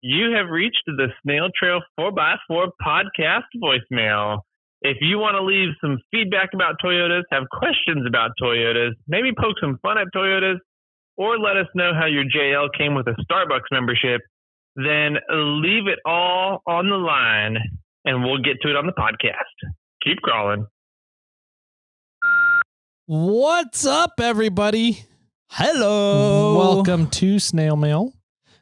You have reached the SnailTrail4x4 Podcast voicemail. If you want to leave some feedback about Toyotas, have questions about Toyotas, maybe poke some fun at Toyotas, or let us know how your JL came with a Starbucks membership, then leave it all on the line and we'll get to it on the podcast. Keep crawling. What's up, everybody? Hello. Welcome to SnailMail.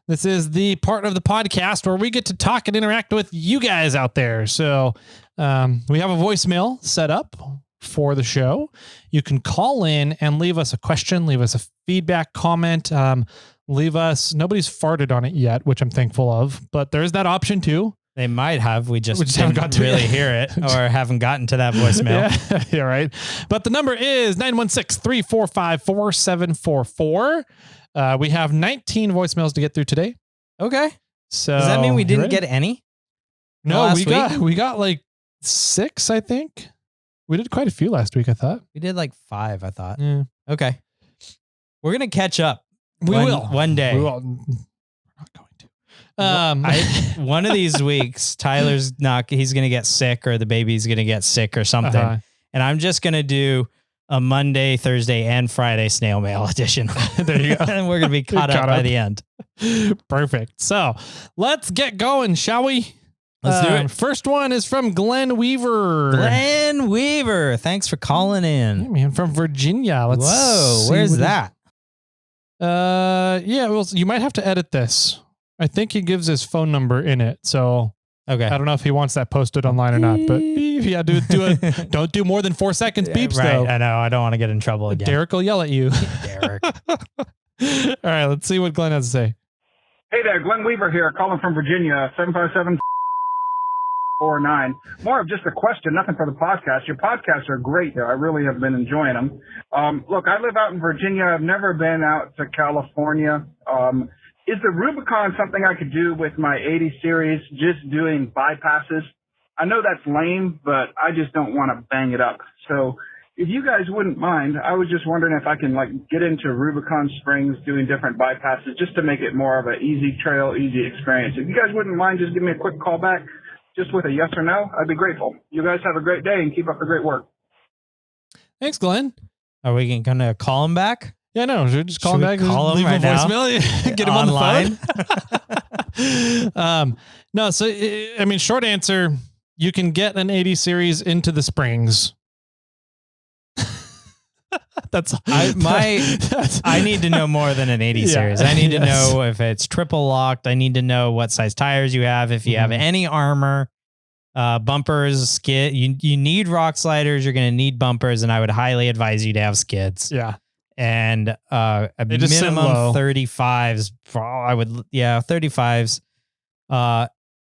This is the part of the podcast where we get to talk and interact with you guys out there. So we have a voicemail set up for the show. You can call in and leave us a question, leave us a feedback comment, leave us, nobody's farted on it yet, which I'm thankful of, but there's that option too. They might have. We just haven't got to really hear it or haven't gotten to that voicemail. Yeah, right. But the number is 916-345-4744. We have 19 voicemails to get through today. Okay. So does that mean we didn't get any? No, we got like 6, I think. We did quite a few last week, I thought. We did like 5, I thought. Yeah. Okay. We're going to catch up. We will. One day. We will. We're not going to. One of these weeks, Tyler's he's going to get sick or the baby's going to get sick or something. And I'm just going to do a Monday, Thursday, and Friday snail mail edition. There you go. And we're going to be caught up by the end. Perfect. So let's get going, shall we? Let's do it. First one is from Glen Weaver. Glen Weaver. Thanks for calling in. Yeah, man, from Virginia. Whoa, where's that? Yeah, well, you might have to edit this. I think he gives his phone number in it. So okay. I don't know if he wants that posted online or not, but yeah, don't do more than 4 seconds beeps right, though. I know. I don't want to get in trouble again. Derek will yell at you. Derek. All right, let's see what Glenn has to say. Hey there, Glen Weaver here, calling from Virginia, 757-49. More of just a question, nothing for the podcast. Your podcasts are great there. I really have been enjoying them. Look, I live out in Virginia. I've never been out to California. Is the Rubicon something I could do with my 80 series, just doing bypasses? I know that's lame, but I just don't want to bang it up. So if you guys wouldn't mind, I was just wondering if I can get into Rubicon Springs doing different bypasses just to make it more of an easy trail, easy experience. If you guys wouldn't mind, just give me a quick call back just with a yes or no. I'd be grateful. You guys have a great day and keep up the great work. Thanks, Glenn. Are we going to call him back? Yeah, no, just call him back. Call him right now. Get him online. on the phone. No, so I mean, short answer, you can get an 80 series into the Springs. I need to know more than an 80 series. I need to know if it's triple locked. I need to know what size tires you have. If you have any armor, bumpers, skid, you need rock sliders. You're going to need bumpers, and I would highly advise you to have skids. Yeah. And a minimum 35s. 35s.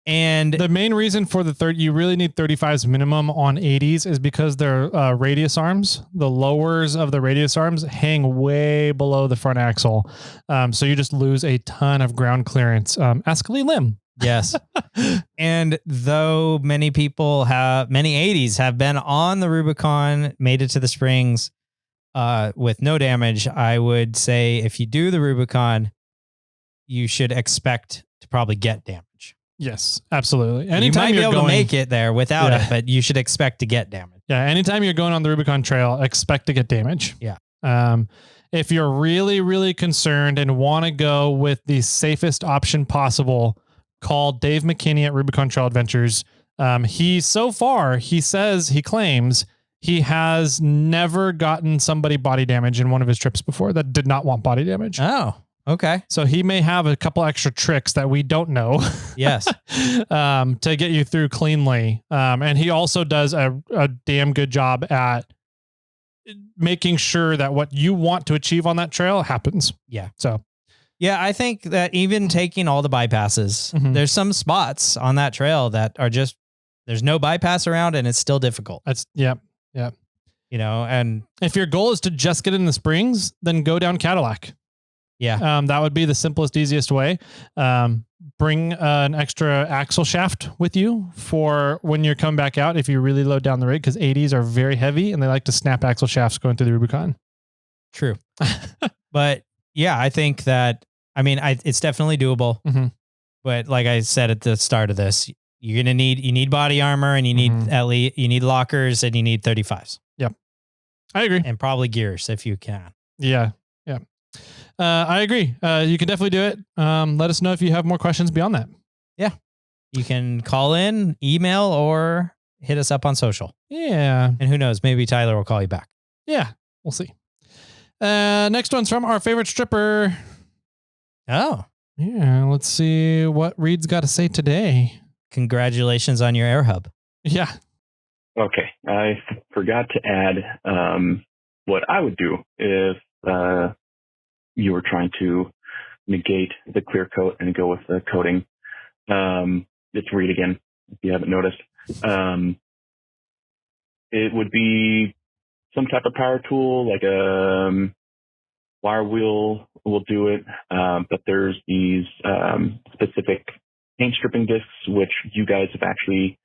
And the main reason for you really need 35s minimum on 80s is because their radius arms, the lowers of the radius arms hang way below the front axle. So you just lose a ton of ground clearance. Ask Lee Lim. Yes. And though many 80s have been on the Rubicon, made it to the Springs with no damage, I would say if you do the Rubicon, you should expect to probably get damage. Yes, absolutely. Anytime you might be able to make it there without it, but you should expect to get damage. Yeah, anytime you're going on the Rubicon Trail, expect to get damage. Yeah. If you're really, really concerned and want to go with the safest option possible, call Dave McKinney at Rubicon Trail Adventures. He claims he has never gotten somebody body damage in one of his trips before that did not want body damage. Oh, okay. So he may have a couple extra tricks that we don't know. Yes. To get you through cleanly. And he also does a damn good job at making sure that what you want to achieve on that trail happens. Yeah. So, yeah, I think that even taking all the bypasses, there's some spots on that trail that are just, there's no bypass around and it's still difficult. Yeah. You know, and if your goal is to just get in the Springs, then go down Cadillac. Yeah. That would be the simplest, easiest way. Bring an extra axle shaft with you for when you're coming back out if you really load down the rig, because 80s are very heavy and they like to snap axle shafts going through the Rubicon. True. But yeah, I think that, it's definitely doable. But like I said at the start of this, you need body armor, and you need lockers, and you need 35s. Yep. I agree. And probably gears if you can. Yeah. Yeah. I agree. You can definitely do it. Let us know if you have more questions beyond that. Yeah. You can call in, email, or hit us up on social. Yeah. And who knows, maybe Tyler will call you back. Yeah. We'll see. Next one's from our favorite stripper. Oh. Yeah. Let's see what Reid's got to say today. Congratulations on your air hub. Yeah. Okay. I forgot to add what I would do if you were trying to negate the clear coat and go with the coating. It's Reid again, if you haven't noticed. It would be some type of power tool, like a wire wheel will do it. But there's these specific paint stripping discs, which you guys have actually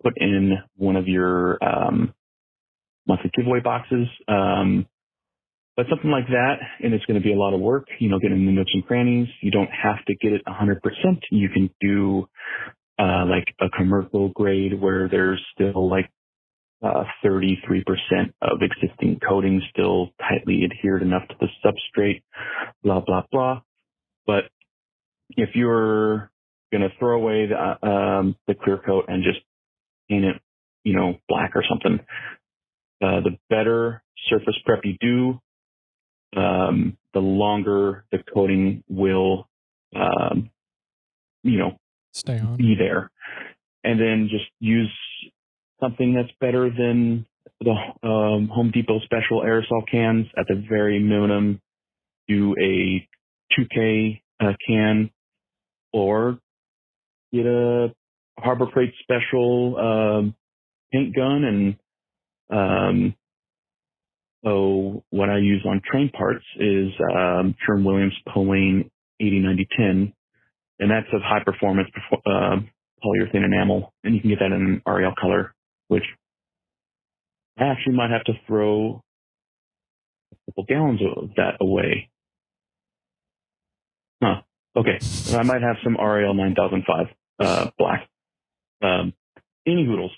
put in one of your monthly giveaway boxes. But something like that, and it's going to be a lot of work, getting the nooks and crannies. You don't have to get it 100%. You can do like a commercial grade where there's still like 33% of existing coating still tightly adhered enough to the substrate, blah, blah, blah. But if you're going to throw away the clear coat and just paint it, black or something, the better surface prep you do, the longer the coating will, stay on. Be there. And then just use something that's better than the Home Depot special aerosol cans. At the very minimum, do a 2K can, or get a Harbor Freight special paint gun. And what I use on train parts is Sherwin-Williams Polane 809010, and that's of high performance polyurethane enamel, and you can get that in an REL color, which I actually might have to throw a couple gallons of that away. Huh. Okay. I might have some REL 9005 black. Any hoodles.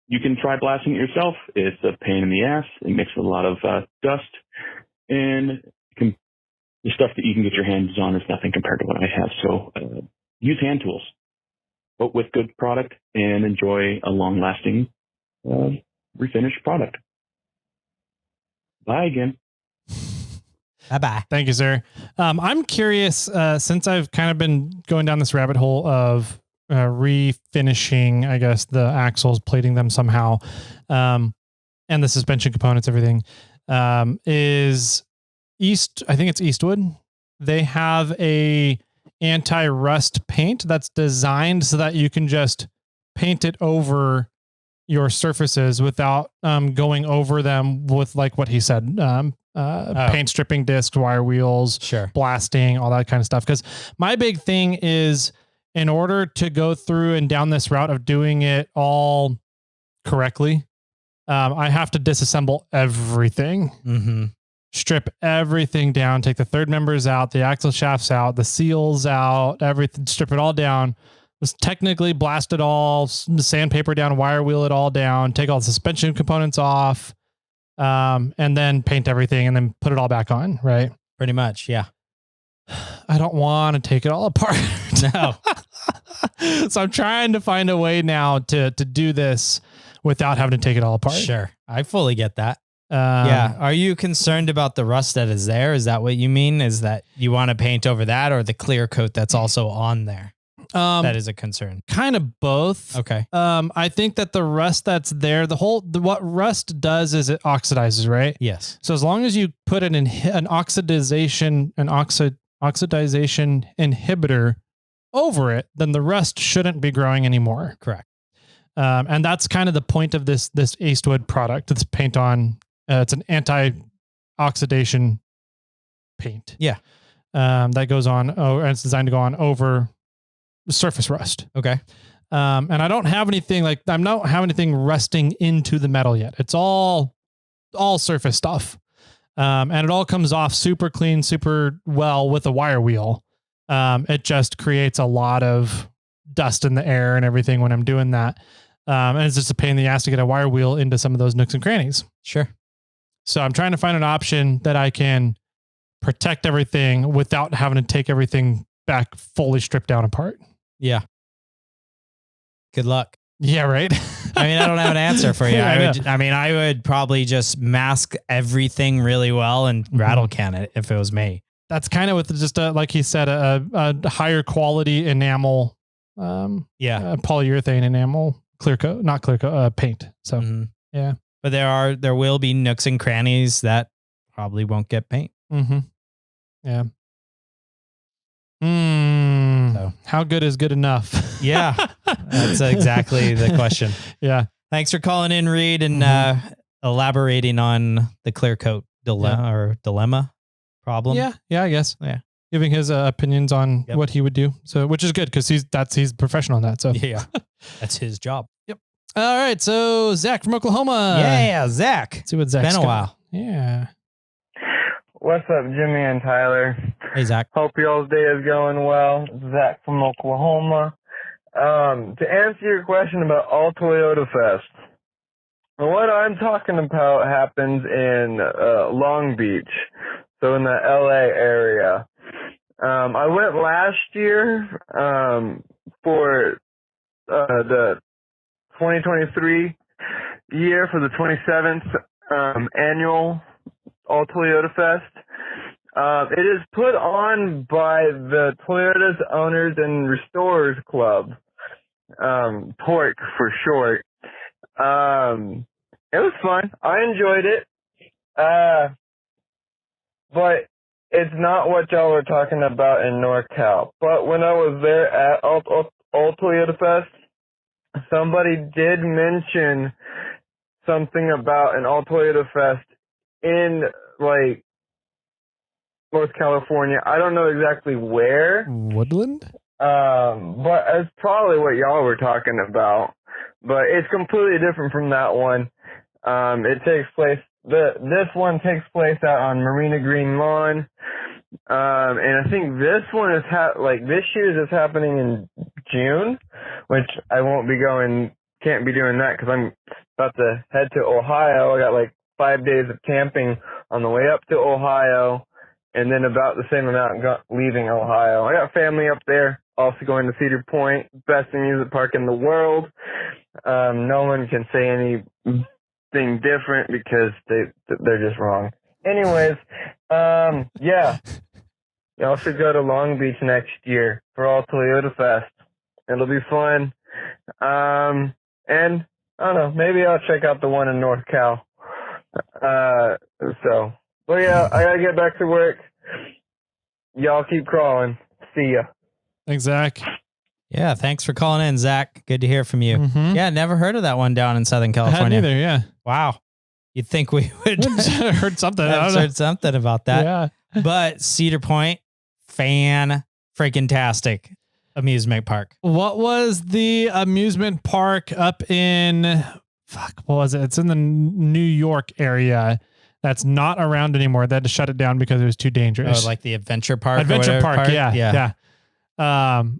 You can try blasting it yourself. It's a pain in the ass. It makes a lot of dust, and the stuff that you can get your hands on is nothing compared to what I have. So use hand tools, but with good product, and enjoy a long-lasting refinished product. Bye again. Bye-bye. Thank you, sir. I'm curious, since I've kind of been going down this rabbit hole of refinishing, I guess, the axles, plating them somehow, and the suspension components, everything, is I think it's Eastwood. They have a anti-rust paint that's designed so that you can just paint it over your surfaces without going over them with, like what he said, paint stripping discs, wire wheels, blasting, all that kind of stuff. Because my big thing is, in order to go through and down this route of doing it all correctly, I have to disassemble everything, strip everything down, take the third members out, the axle shafts out, the seals out, everything, strip it all down. Was technically blast it all, sandpaper down, wire wheel it all down, take all the suspension components off, and then paint everything and then put it all back on. Right. Pretty much. Yeah. I don't want to take it all apart. No. So I'm trying to find a way now to do this without having to take it all apart. Sure. I fully get that. Yeah. Are you concerned about the rust that is there? Is that what you mean? Is that you want to paint over that, or the clear coat that's also on there? That is a concern. Kind of both. Okay. I think that the rust that's there, what rust does is it oxidizes, right? Yes. So as long as you put an oxidization inhibitor over it, then the rust shouldn't be growing anymore. Correct. And that's kind of the point of this Eastwood product. It's paint on. It's an anti-oxidation paint. Yeah. That goes on. And it's designed to go on over surface rust. Okay. And I don't have anything I'm not having anything rusting into the metal yet. It's all surface stuff. And it all comes off super clean, super well with a wire wheel. It just creates a lot of dust in the air and everything when I'm doing that. And it's just a pain in the ass to get a wire wheel into some of those nooks and crannies. Sure. So I'm trying to find an option that I can protect everything without having to take everything back fully stripped down apart. Yeah. Good luck. Yeah, right. I mean, I don't have an answer for you. Yeah, I would probably just mask everything really well and rattle can it if it was me. That's kind of with just like he said, a higher quality enamel, polyurethane enamel, clear coat, not clear coat, paint. So yeah, but there will be nooks and crannies that probably won't get paint. Mm-hmm. Yeah. So. How good is good enough? Yeah, that's exactly the question. Yeah. Thanks for calling in, Reid, and elaborating on the clear coat dilemma problem. Yeah, I guess. Yeah, giving his opinions on what he would do. So, which is good because he's professional on that. So yeah, that's his job. Yep. All right. So Zach from Oklahoma. Yeah, Zach. Let's see what Zach's been a while. Yeah. What's up, Jimmy and Tyler? Hey, Zach. Hope y'all's day is going well. Zach from Oklahoma. To answer your question about All Toyota Fest, what I'm talking about happens in Long Beach, so in the LA area. I went last year for the 2023 year for the 27th annual All Toyota Fest. It is put on by the Toyota's Owners and Restorers Club, TORC for short. It was fun. I enjoyed it. But it's not what y'all were talking about in NorCal. But when I was there at All Toyota Fest, somebody did mention something about an All Toyota Fest in, like, North California. I don't know exactly where. Woodland? But it's probably what y'all were talking about. But it's completely different from that one. It takes place, this one takes place out on Marina Green Lawn. And I think this one is, this year's is happening in June, which I can't be doing that because I'm about to head to Ohio. I got like 5 days of camping on the way up to Ohio, and then about the same amount leaving Ohio. I got family up there, also going to Cedar Point, best amusement park in the world. No one can say anything different because they're just wrong. Anyways, yeah. Y'all should go to Long Beach next year for All Toyota Fest. It'll be fun. And I don't know, maybe I'll check out the one in North Cal. But yeah, I gotta get back to work. Y'all keep crawling. See ya. Thanks, Zach. Yeah, thanks for calling in, Zach. Good to hear from you. Mm-hmm. Yeah, never heard of that one down in Southern California. I hadn't either, yeah. Wow. You'd think we would heard something. I've heard something about that. Yeah. But Cedar Point, freaking-tastic amusement park. What was the amusement park up in, what was it? It's in the New York area. That's not around anymore. They had to shut it down because it was too dangerous. Oh, like the Adventure Park? Adventure Park, yeah.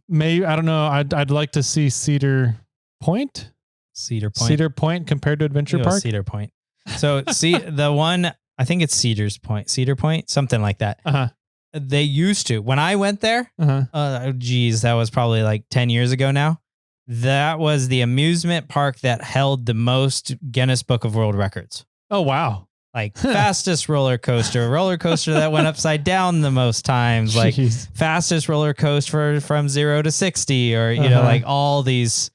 Maybe, I don't know. I'd like to see Cedar Point. Cedar Point. Cedar Point compared to Adventure Park. Cedar Point. So see the one, I think it's Cedar Point, something like that. Uh-huh. They used to, when I went there, that was probably like 10 years ago now. That was the amusement park that held the most Guinness Book of World Records. Oh, wow. Like fastest roller coaster that went upside down the most times, like fastest roller coaster from 0 to 60, or, you know, like all these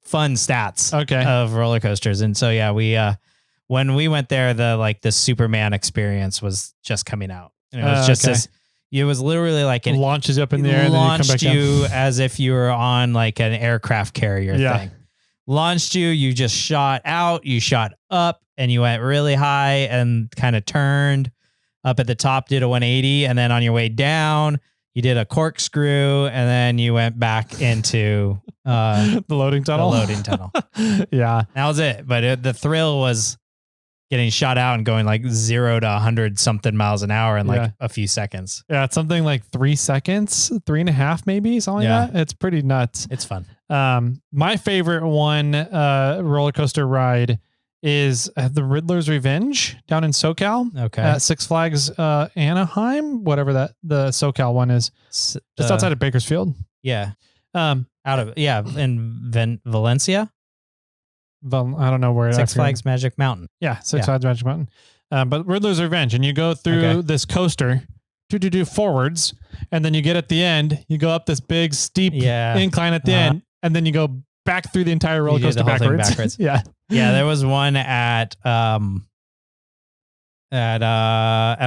fun stats of roller coasters. And so, yeah, we, when we went there, the Superman experience was just coming out. And it was just this, it was literally like it launches you up in the air and then you come back down. As if you were on like an aircraft carrier thing. Launched you just shot out, you shot up, and you went really high and kind of turned up at the top, did a 180. And then on your way down, you did a corkscrew, and then you went back into the loading tunnel. Yeah. That was it. But the thrill was getting shot out and going like 0 to 100 something miles an hour in like a few seconds. Yeah, it's something like 3 seconds, 3.5 maybe, something like that. It's pretty nuts. It's fun. My favorite one roller coaster ride is the Riddler's Revenge down in SoCal. Okay. At Six Flags Anaheim, whatever the SoCal one is. Just outside of Bakersfield. Yeah. In Valencia. I don't know where. Six Flags Magic Mountain. Yeah, Six Flags Magic Mountain. But Riddler's Revenge, and you go through this coaster do forwards, and then you get at the end, you go up this big steep incline at the end, and then you go back through the entire roller coaster backwards. Yeah. Yeah, there was one at Epcot, not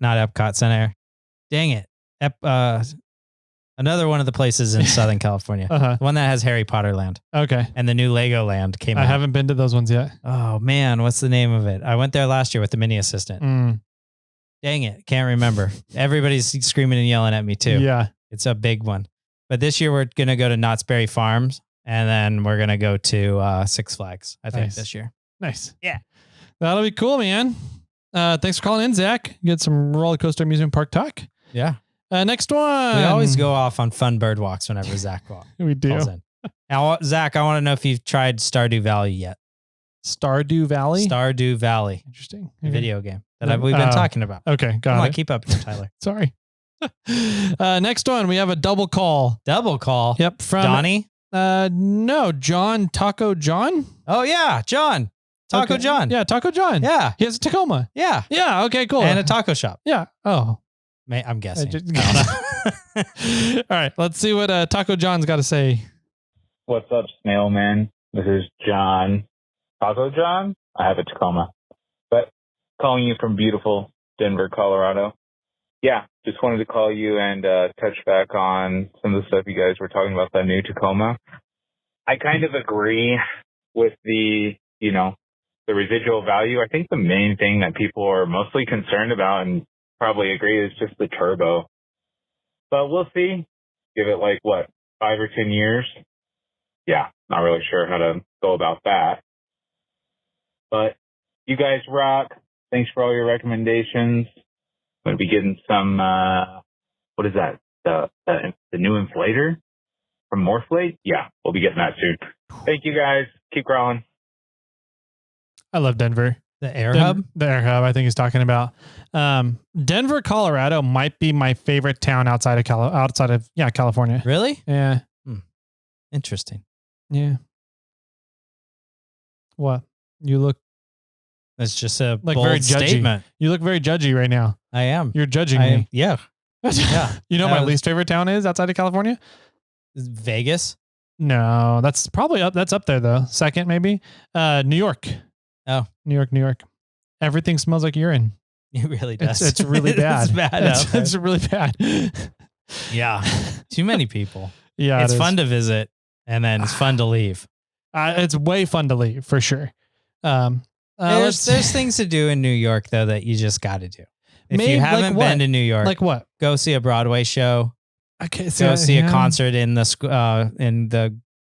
Epcot Center. Dang it. Another one of the places in Southern California. The one that has Harry Potter Land. Okay. And the new Lego Land came out. I haven't been to those ones yet. Oh, man. What's the name of it? I went there last year with the mini assistant. Dang it. Can't remember. Everybody's screaming and yelling at me too. Yeah. It's a big one. But this year we're going to go to Knott's Berry Farms, and then we're going to go to Six Flags, I think, this year. Nice. Yeah. That'll be cool, man. Thanks for calling in, Zach. Get some roller coaster amusement park talk. Yeah. Next one. We always go off on fun bird walks whenever Zach we do. calls in. Now, Zach, I want to know if you've tried Stardew Valley yet. Stardew Valley? Stardew Valley. Interesting. A video game that we've been talking about. Okay, got it. Keep up here, Tyler. Sorry. Next one, we have a double call. Double call? Yep. From Donnie? No, John, TacoJon. Oh, yeah, John. TacoJon. Yeah, TacoJon. Yeah. He has a Tacoma. Yeah. Yeah, okay, cool. And a taco shop. Yeah. Oh. I'm guessing. All right, let's see what TacoJon's got to say. What's up, Snail Man? This is John. TacoJon? I have a Tacoma. But calling you from beautiful Denver, Colorado. Yeah, just wanted to call you and touch back on some of the stuff you guys were talking about, that new Tacoma. I kind of agree with the residual value. I think the main thing that people are mostly concerned about, and probably agree, is just the turbo. But we'll see. Give it 5 or 10 years. Yeah, not really sure how to go about that. But you guys rock. Thanks for all your recommendations. I'm going to be getting some, what is that? The new inflator from Morphlate? Yeah, we'll be getting that soon. Thank you guys. Keep growing. I love Denver. The Air Hub? The Air Hub, I think he's talking about. Denver, Colorado might be my favorite town outside of California. Really? Yeah. Interesting. Yeah. What? You look... It's just a very bold judgy statement. You look very judgy right now. I am. You're judging me. Yeah. Yeah. You know what my least favorite town is outside of California? Vegas? No, that's probably up. That's up there though. Second, maybe. New York. Oh, New York. Everything smells like urine. It really does. It's really bad. It's bad. It's really bad. Yeah. Too many people. Yeah. It's fun to visit, and then it's fun to leave. It's way fun to leave for sure. There's things to do in New York though that you just got to do. If you haven't been to New York, like what? Go see a Broadway show. Okay, go see a concert in the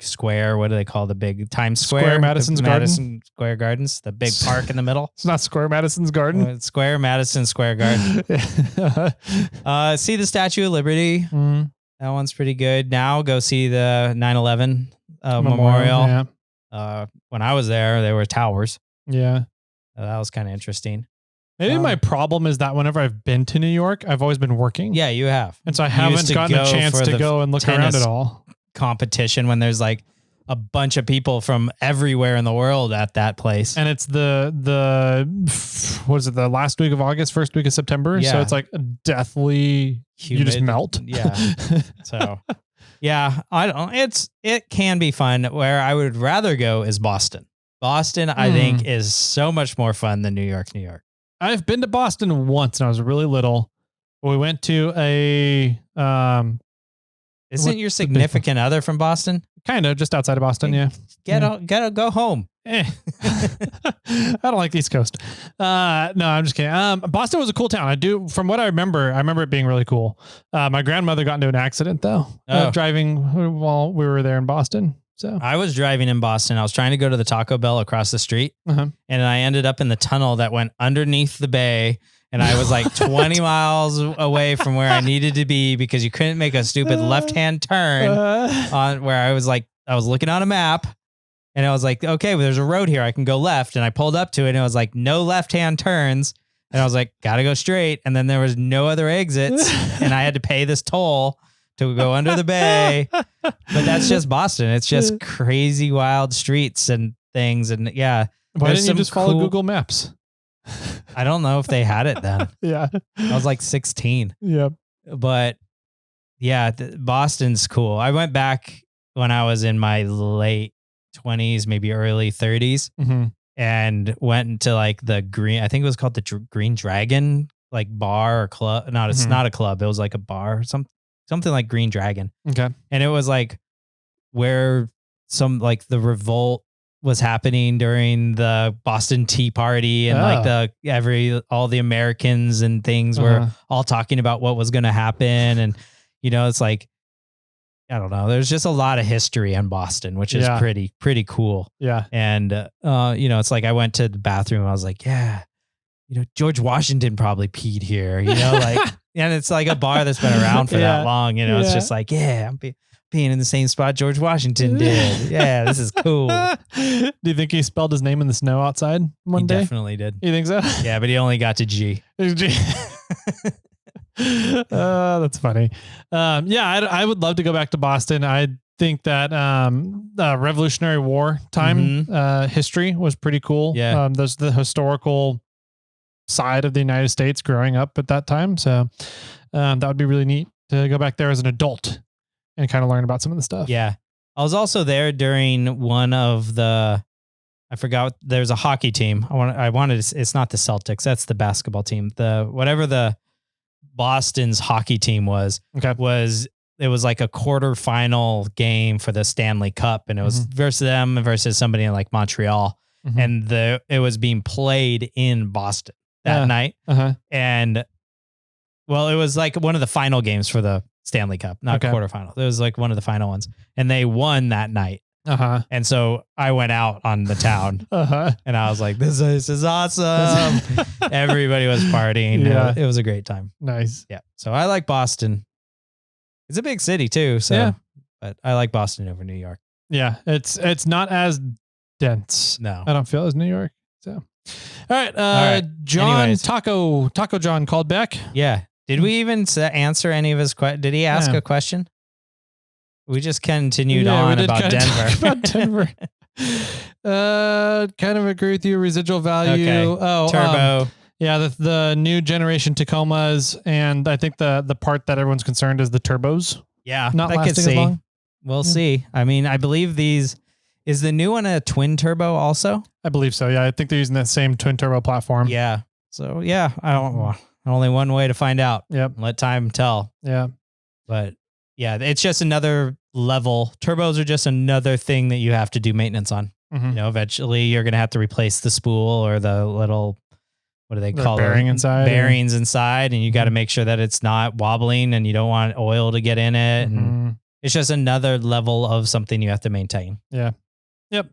square. What do they call the big Times Square? Madison Square Gardens, the big park in the middle. It's not Square Madison's Garden. It's Square Madison Square Garden. See the Statue of Liberty. Mm. That one's pretty good. Now go see the 9/11 memorial. Yeah. When I was there were towers. Yeah. That was kind of interesting. Maybe my problem is that whenever I've been to New York, I've always been working. Yeah, you have. And so I haven't gotten a chance to go and look around at all. Competition when there's like a bunch of people from everywhere in the world at that place. And it's the what is it, the last week of August, first week of September? Yeah. So it's like deathly humid. You just melt. Yeah. So yeah, it can be fun. Where I would rather go is Boston. Boston, I think, is so much more fun than New York. I've been to Boston once and I was really little. We went to a Isn't your significant other from Boston? Kind of, just outside of Boston, yeah. Go home. I don't like the East Coast. No, I'm just kidding. Boston was a cool town. From what I remember it being really cool. My grandmother got into an accident though, driving while we were there in Boston. So I was driving in Boston. I was trying to go to the Taco Bell across the street, uh-huh. and I ended up in the tunnel that went underneath the bay. And I was like 20 miles away from where I needed to be because you couldn't make a stupid left-hand turn on where I was looking on a map and I was like, okay, well, there's a road here. I can go left. And I pulled up to it and it was like, no left-hand turns. And I was like, got to go straight. And then there was no other exits and I had to pay this toll to go under the bay. But that's just Boston. It's just crazy wild streets and things. And yeah. Why didn't you just follow Google Maps? I don't know if they had it then. Yeah. I was like 16. Yep. But yeah, Boston's cool. I went back when I was in my late 20s, maybe early 30s, and went into like the I think it was called the Green Dragon, like bar or club. No, it's not a club. It was like a bar, something like Green Dragon. Okay. And it was like where some like the revolt was happening during the Boston Tea Party and like all the Americans and things were all talking about what was going to happen. And, you know, it's like, I don't know. There's just a lot of history in Boston, which is pretty cool. Yeah. And, you know, it's like I went to the bathroom. I was like, yeah, you know, George Washington probably peed here, you know, like, and it's like a bar that's been around for that long, you know, it's just like, yeah, I'm being in the same spot George Washington did. Yeah, this is cool. Do you think he spelled his name in the snow outside one day? Definitely did. You think so? Yeah, but he only got to G. That's funny. I would love to go back to Boston. I think that Revolutionary War time history was pretty cool. Yeah. There's the historical side of the United States growing up at that time. So that would be really neat to go back there as an adult and kind of learn about some of the stuff. Yeah. I was also there during one of the, I forgot, there's a hockey team. I wanted to, it's not the Celtics. That's the basketball team. Whatever the Boston's hockey team was, it was like a quarterfinal game for the Stanley Cup. And it was versus somebody in like Montreal. And it was being played in Boston that night. And well, it was like one of the final games for the Stanley Cup, not quarterfinal. It was like one of the final ones, and they won that night. And so I went out on the town, and I was like, "This is awesome!" Everybody was partying. Yeah. It was a great time. Nice. Yeah. So I like Boston. It's a big city too. So, but I like Boston over New York. Yeah, it's not as dense. No, I don't feel as New York. So, all right. John, anyways. TacoJon called back. Yeah. Did we even answer any of his questions? Did he ask a question? We just continued on about Denver. Kind of agree with you. Residual value. Okay. Oh, turbo. The new generation Tacomas, and I think the part that everyone's concerned is the turbos. Yeah, not lasting as long. We'll see. I mean, I believe is the new one a twin turbo also? I believe so. Yeah, I think they're using that same twin turbo platform. Yeah. So yeah, I don't know. Only one way to find out. Yep. Let time tell. Yeah. But yeah, it's just another level. Turbos are just another thing that you have to do maintenance on. You know, eventually you're going to have to replace the spool or the little, what do they call it? Bearings inside. And you got to make sure that it's not wobbling and you don't want oil to get in it. And it's just another level of something you have to maintain. Yeah. Yep.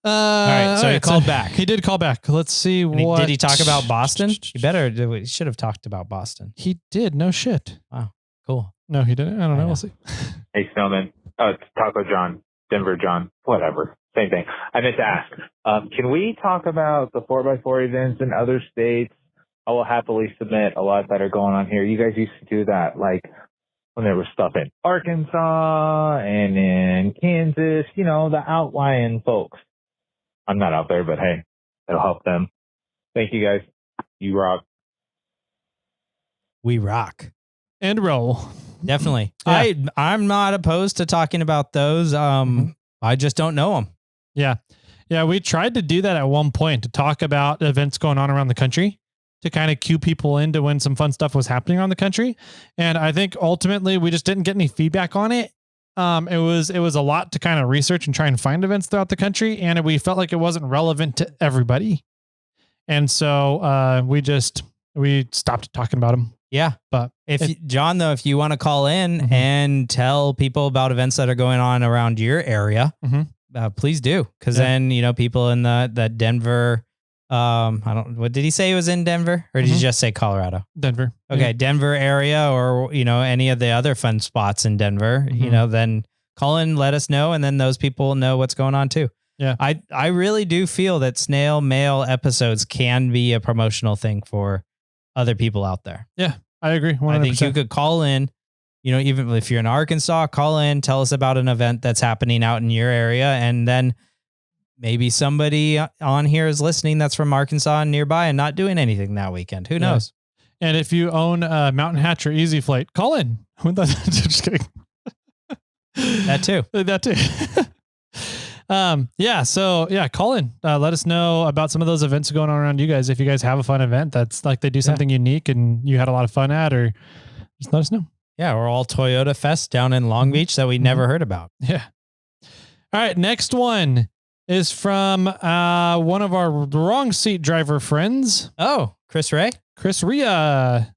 All right, so he called back. He did call back. Let's see what... Did he talk about Boston? He should have talked about Boston. He did. No shit. Wow. Cool. No, he didn't. I don't know. We'll see. Hey, Snowman. It's TacoJon, Denver John, whatever. Same thing. I meant to ask, can we talk about the 4x4 events in other states? I will happily submit a lot that are going on here. You guys used to do that, like when there was stuff in Arkansas and in Kansas, you know, the outlying folks. I'm not out there, but hey, it'll help them. Thank you guys. You rock. We rock. And roll. Definitely. Yeah. I'm not opposed to talking about those. I just don't know them. Yeah. Yeah. We tried to do that at one point to talk about events going on around the country to kind of cue people into when some fun stuff was happening around the country. And I think ultimately we just didn't get any feedback on it. It was a lot to kind of research and try and find events throughout the country. And we felt like it wasn't relevant to everybody. And so, we stopped talking about them. Yeah. But John, though, if you want to call in Mm-hmm. and tell people about events that are going on around your area, please do. Because then, people in the Denver, what did he say he was in Denver? Or did he just say Colorado? Denver. Okay. Yeah. Denver area, or, any of the other fun spots in Denver, then call in, let us know. And then those people know what's going on too. Yeah. I really do feel that snail mail episodes can be a promotional thing for other people out there. Yeah, I agree. 100%. I think you could call in, even if you're in Arkansas, call in, tell us about an event that's happening out in your area. And then maybe somebody on here is listening that's from Arkansas and nearby and not doing anything that weekend. Who knows? And if you own a Mountain Hatch or Easy Flight, call in. Just kidding. That too. That too. Call in. Let us know about some of those events going on around you guys. If you guys have a fun event that's like they do something unique and you had a lot of fun at, or just let us know. Yeah, we're all Toyota Fest down in Long Beach that we never heard about. Yeah. All right, next one is from one of our wrong seat driver friends. Oh, Chris Rea. Ria,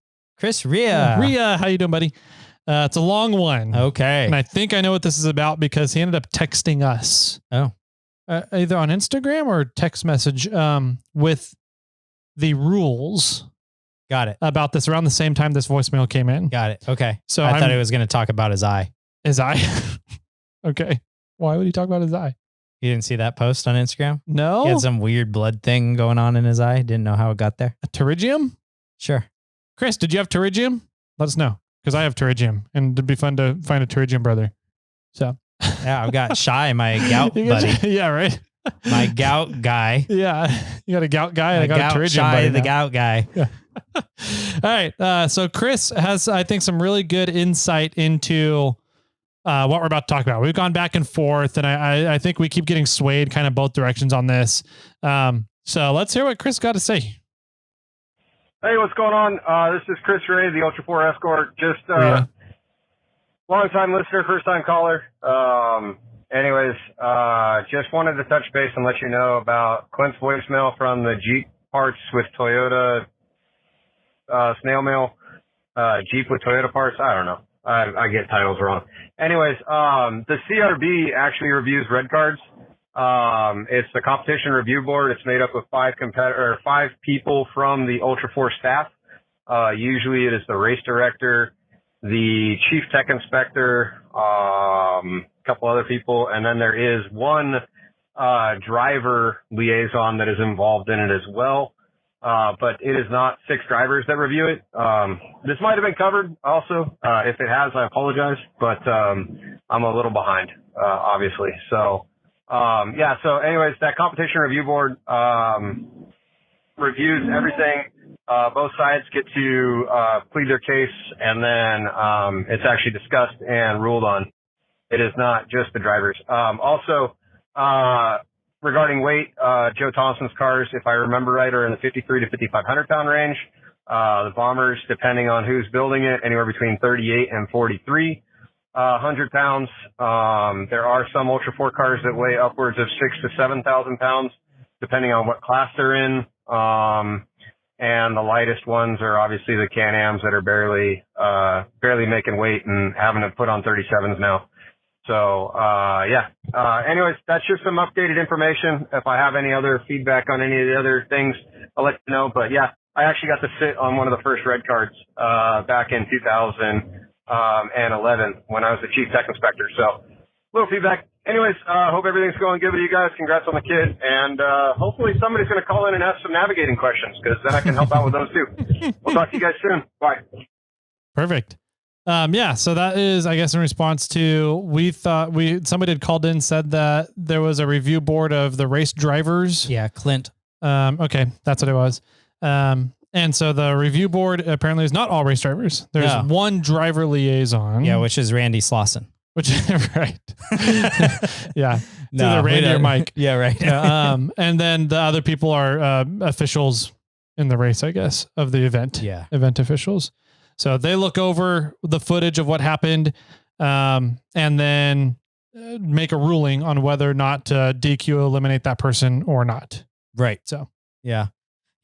how you doing, buddy? It's a long one. Okay. And I think I know what this is about because he ended up texting us. Oh. Either on Instagram or text message with the rules. Got it. About this around the same time this voicemail came in. Got it. Okay. So I thought he was going to talk about his eye. His eye? Okay. Why would he talk about his eye? You didn't see that post on Instagram? No. He had some weird blood thing going on in his eye. Didn't know how it got there. A pterygium? Sure. Chris, did you have pterygium? Let us know. Because I have pterygium, and it'd be fun to find a pterygium brother. So, yeah, I've got Shy, my gout buddy. Yeah, right. My gout guy. Yeah, you got a gout guy. I got a pterygium Shy, buddy. the gout guy. Yeah. All right. So Chris has, I think, some really good insight into what we're about to talk about. We've gone back and forth, and I think we keep getting swayed kind of both directions on this. So let's hear what Chris got to say. Hey, what's going on? This is Chris Rea, the Ultra4 Escore. Just long-time listener, first-time caller. Just wanted to touch base and let you know about Clint's voicemail from the Jeep parts with Toyota SnailMail. Jeep with Toyota parts. I don't know. I get titles wrong. Anyways, the CRB actually reviews red cards. It's the competition review board. It's made up of five people from the Ultra4 staff. Usually it is the race director, the chief tech inspector, a couple other people, and then there is one driver liaison that is involved in it as well. But it is not 6 drivers that review it. This might have been covered also. If it has, I apologize, but I'm a little behind, obviously. So anyways, that competition review board reviews everything. Both sides get to plead their case, and then it's actually discussed and ruled on. It is not just the drivers. Regarding weight, Joe Thompson's cars, if I remember right, are in the 53 to 5,500 pound range. The Bombers, depending on who's building it, anywhere between 38 and 4,300 pounds. There are some Ultra4 cars that weigh upwards of 6,000 to 7,000 pounds, depending on what class they're in. And the lightest ones are obviously the Can-Ams that are barely making weight and having to put on 37s now. So, anyways, that's just some updated information. If I have any other feedback on any of the other things, I'll let you know. But yeah, I actually got to sit on one of the first red cards, back in 2011 when I was the chief tech inspector. So, little feedback. Anyways, hope everything's going good with you guys. Congrats on the kid. And, hopefully somebody's going to call in and ask some navigating questions, because then I can help out with those too. We'll talk to you guys soon. Bye. Perfect. So that is, I guess, in response to, somebody had called in, said that there was a review board of the race drivers. Yeah. Clint. Okay. That's what it was. And so the review board apparently is not all race drivers. There's one driver liaison. Yeah. Which is Randy Slauson. Which, right. Yeah. No, Randy or Mike. Yeah. Right. And then the other people are, officials in the race, I guess, of the event. Yeah. Event officials. So they look over the footage of what happened, and then make a ruling on whether or not to DQ eliminate that person or not. Right. So, yeah.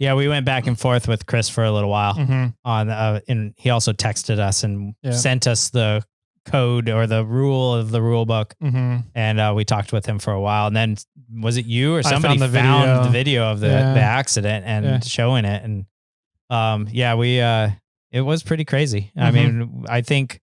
Yeah, we went back and forth with Chris for a little while Mhm. on, and he also texted us and Yeah. sent us the code or the rule of the rule book. Mhm. And we talked with him for a while. And then was it you or somebody found the found video. the video of the accident and Yeah. showing it? And it was pretty crazy. I Mhm. mean, I think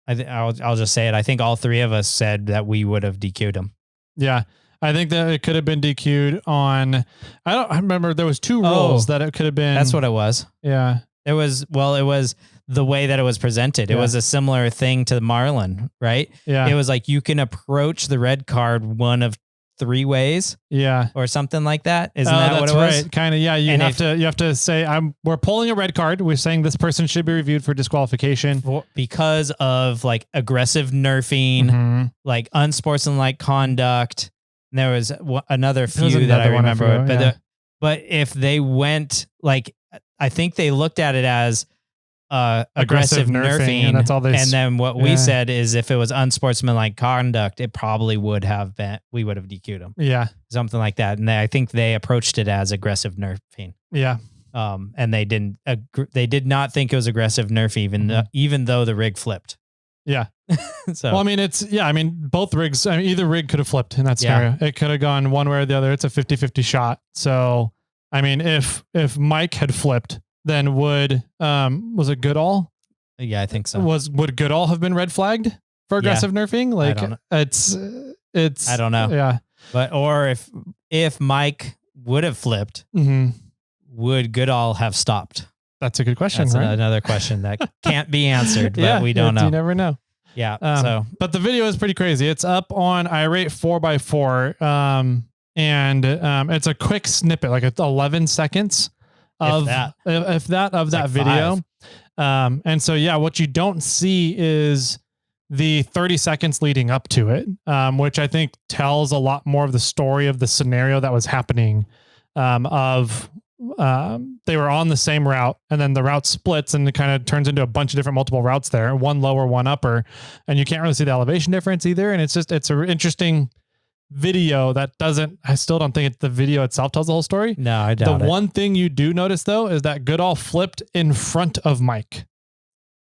I'll just say it. I think all three of us said that we would have DQ'd him. Yeah. I think that it could have been DQ'd on, I remember there was 2 rules that it could have been. That's what it was. Yeah. It was the way that it was presented. It was a similar thing to Marlin, right? Yeah. It was like you can approach the red card one of 3 ways. Yeah. Or something like that. Isn't that what it was? Right. Kind of. Yeah. You have to say, we're pulling a red card. We're saying this person should be reviewed for disqualification because of like aggressive nerfing, Mhm. like unsportsmanlike conduct. And there was another There was few that I another one I remember, forgot, but if they went like, I think they looked at it as aggressive nerfing, and that's all they. And then what we said is if it was unsportsmanlike conduct, it probably would have been, we would have DQ'd them. Yeah. Something like that. And I think they approached it as aggressive nerfing. Yeah. And they did not think it was aggressive nerf even though the rig flipped. Yeah. So, well, I mean, both rigs, either rig could have flipped in that scenario. It could have gone one way or the other. It's a 50-50 shot. So, I mean, if Mike had flipped, then was it Goodall? Yeah, I think so. Would Goodall have been red flagged for aggressive nerfing? Like, it's I don't know. Yeah. But, or if Mike would have flipped, would Goodall have stopped? That's a good question. That's right? another question that can't be answered, but we don't know. You never know. Yeah. But the video is pretty crazy. It's up on irate 4x4. And it's a quick snippet, like it's 11 seconds of that video. And so, yeah, what you don't see is the 30 seconds leading up to it, which I think tells a lot more of the story of the scenario that was happening. They were on the same route, and then the route splits and it kind of turns into a bunch of different multiple routes there, one lower, one upper, and you can't really see the elevation difference either. And it's an interesting video that I still don't think the video itself tells the whole story. No, I doubt it. The one it. thing you do notice though, is that Goodall flipped in front of Mike.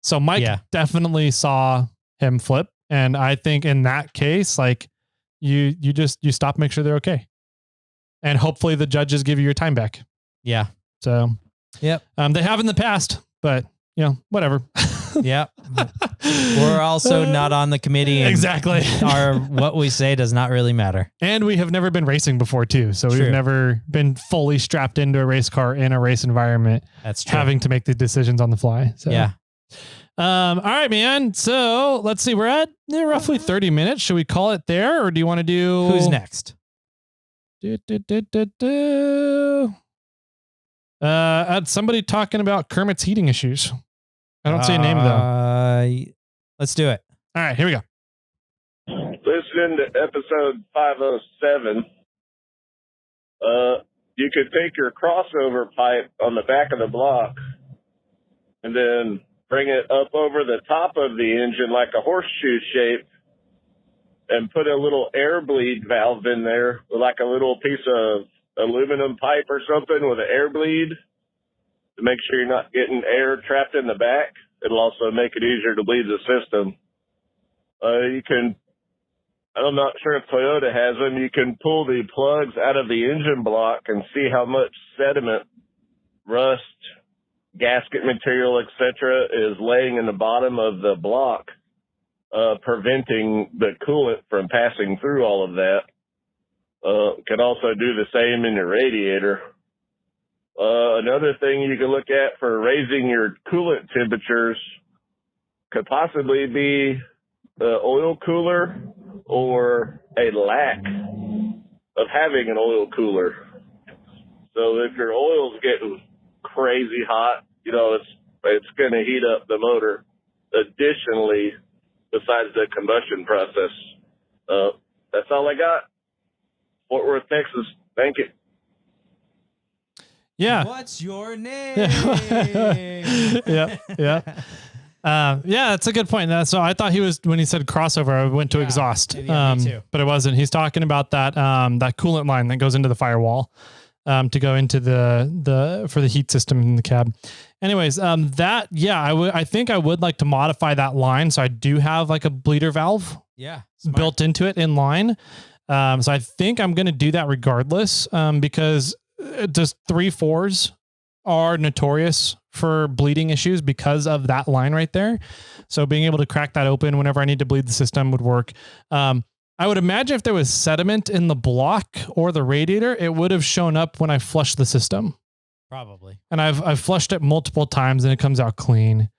So Mike definitely saw him flip. And I think in that case, like you stop, make sure they're okay. And hopefully the judges give you your time back. Yeah. So, yep. They have in the past, but whatever. Yeah. We're also not on the committee. Exactly. What we say does not really matter. And we have never been racing before too. So we've never been fully strapped into a race car in a race environment. That's true. Having to make the decisions on the fly. So, yeah. All right, man. So let's see. We're at roughly 30 minutes. Should we call it there, or do you want to do? Who's next? Somebody talking about Kermit's heating issues. I don't see a name though. Let's do it. All right, here we go. Listening to episode 507, you could take your crossover pipe on the back of the block and then bring it up over the top of the engine like a horseshoe shape and put a little air bleed valve in there, like a little piece of aluminum pipe or something with an air bleed to make sure you're not getting air trapped in the back. It'll also make it easier to bleed the system. I'm not sure if Toyota has them. You can pull the plugs out of the engine block and see how much sediment, rust, gasket material, etc., is laying in the bottom of the block, preventing the coolant from passing through all of that. Can also do the same in your radiator. Another thing you can look at for raising your coolant temperatures could possibly be the oil cooler or a lack of having an oil cooler. So if your oil's getting crazy hot, it's going to heat up the motor. Additionally, besides the combustion process, that's all I got. Fort Worth, Texas. Thank you. Yeah. What's your name? Yeah. That's a good point. So I thought when he said crossover, I went to exhaust. Yeah, me too. But it wasn't. He's talking about that coolant line that goes into the firewall. to go into for the heat system in the cab. Anyways, I think I would like to modify that line. So I do have like a bleeder valve built into it in line. So I think I'm going to do that regardless, because just 3.4s are notorious for bleeding issues because of that line right there. So being able to crack that open whenever I need to bleed the system would work. I would imagine if there was sediment in the block or the radiator, it would have shown up when I flushed the system. Probably. And I've flushed it multiple times and it comes out clean.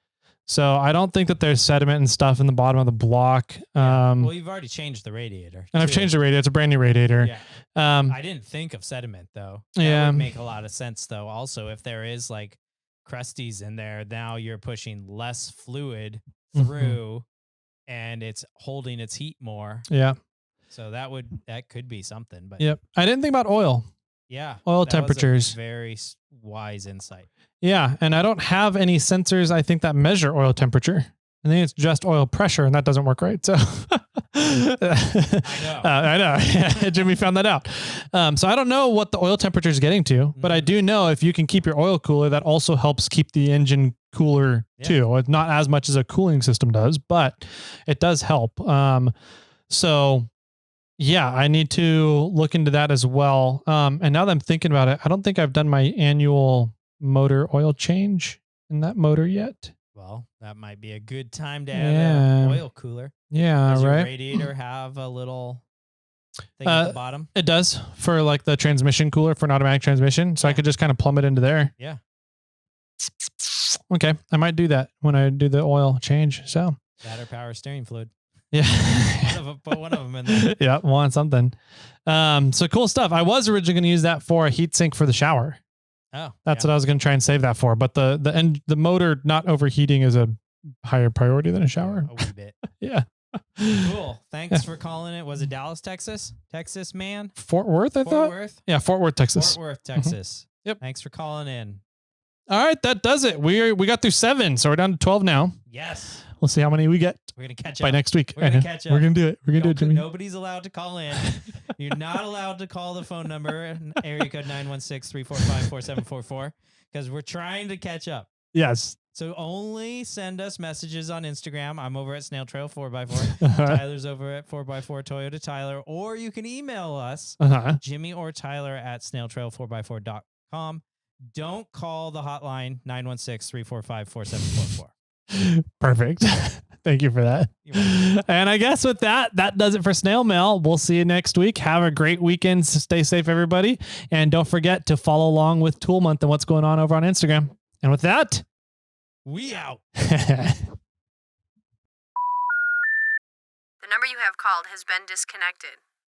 So I don't think that there's sediment and stuff in the bottom of the block. Well, you've already changed the radiator. And I've changed the radiator. It's a brand new radiator. Yeah. I didn't think of sediment though. That would make a lot of sense though. Also, if there is like crusties in there, now you're pushing less fluid through and it's holding its heat more. Yeah. So that could be something. But I didn't think about oil. Yeah. Oil temperatures. Very wise insight. Yeah. And I don't have any sensors, I think, that measure oil temperature. I think it's just oil pressure, and that doesn't work right. So I know. Jimmy found that out. So I don't know what the oil temperature is getting to, but I do know if you can keep your oil cooler, that also helps keep the engine cooler too. It's not as much as a cooling system does, but it does help. So yeah, I need to look into that as well. And now that I'm thinking about it, I don't think I've done my annual motor oil change in that motor yet. Well, that might be a good time to add an oil cooler. Yeah, Does right. your radiator have a little thing at the bottom? It does, for like the transmission cooler for an automatic transmission. So I could just kind of plumb it into there. Yeah. Okay. I might do that when I do the oil change. So that or power steering fluid. Yeah. Put one of them in there. Yeah. Want something. So cool stuff. I was originally going to use that for a heat sink for the shower. Oh, that's what I was going to try and save that for. But the motor not overheating is a higher priority than a shower. A wee bit. Yeah. Cool. Thanks for calling it. Was it Dallas, Texas? Texas, man? Fort Worth, I thought? Fort Worth? Yeah, Fort Worth, Texas. Fort Worth, Texas. Yep. Thanks for calling in. All right, that does it. We got through 7, so we're down to 12 now. Yes. We'll see how many we get. We're going to catch up. By next week. We're going to catch up. We're going to do it. We're going to do it, Jimmy. Nobody's allowed to call in. You're not allowed to call the phone number, area code 916-345-4744, because we're trying to catch up. Yes. So only send us messages on Instagram. I'm over at SnailTrail4x4. Tyler's over at 4x4 Toyota Tyler. Or you can email us, Jimmy or Tyler at SnailTrail4x4.com. Don't call the hotline 916-345-4744. Perfect. Thank you for that. And I guess with that does it for Snail Mail. We'll see you next week. Have a great weekend. Stay safe, everybody. And don't forget to follow along with Tool Month and what's going on over on Instagram. And with that, we out. The number you have called has been disconnected.